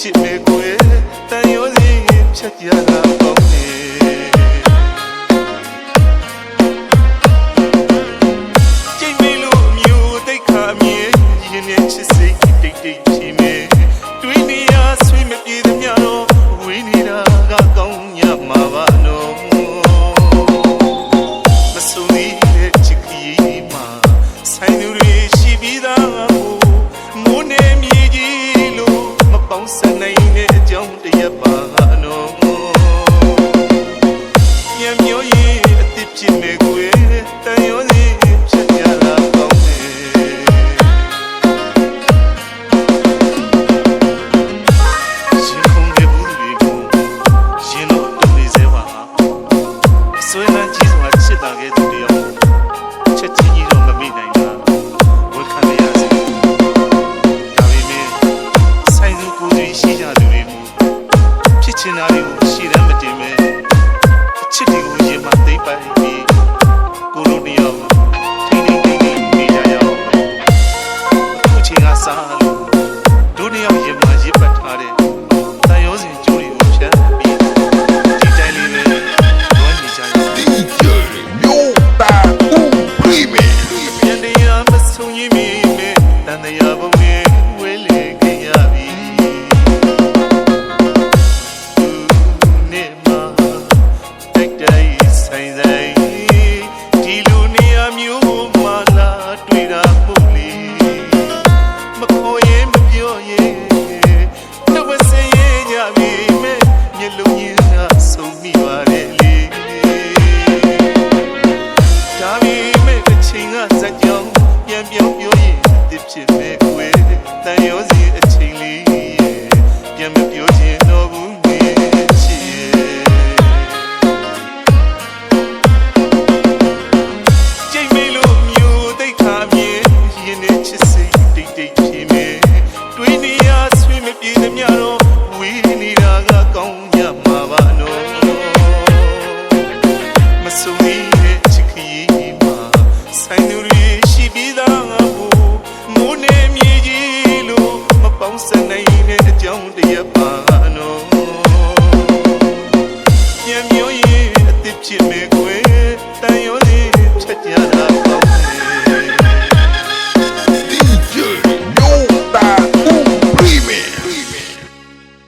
ဖြစ်နေကိုယ်တန်ရောစင်းဖြတ်ကြတာပေါ့နေကြိတ်မေလို့မျိုးတိတ်ခါမြင်ရင်နဲ့ချစ်စိတ်တိတ်တိတ်ချီမေတွေးနေရဆွေးမပြေသမျှတော့ဝေးနေတာကကောင်းညမှာပါနော်မဆိုသေးတဲ့ချစ်ခီမှာဆိုင်သူတွေရှိပြီးသားမိုးနေမြေကြီးလို့မပေါင်းစနိုင်တဲ့အကြောင်းတရက်ပါနော်ပြန်မျိုးရင်အသစ်ဖြစ်နေကိုယ်တန်ရောစင်းဖြတ်ကြတာကောင်းတယ်ရှင်ခုန်တဲ့ဘူးတွေကိုရှင်တို့တူနေစေပါဆွေးနွေးကြည့်စွာချစ်တာခဲ့သူတယောက်ချက်ချင်းကြီးတော့မမိနိုင်တာဝတ်ခံရစေရှိကြသူတွေဖြစ်ချင်တာတွေကိုရှေ့တန်းမတင်ပဲအချစ်တွေကိုရင်မသိပိုက်ပြီးကိုလိုတယောက်ထိန်းထိန်းသိမ်းသိမ်းနေကြရအောင်အခုချိန်ကစားလို့တို့တယောက်ရင်မရစ်ပတ်ထားတဲ့တန်ရောစင်ကျိုးတွေကိုဖြန်းပြီးဒီတိုင်းလေးနဲ့လွမ်းနေကြရအောင် DJ မျိုးတာဦးပရီမီပြန်တရားမဆုံးရင်မိမဲ့တန်တရားပုံနဲ့ဝဲလေခင်ရပြီပြန်ပြောရင်တစ်ဖြစ်မဲ့ကိုယ်တန်ရောစီ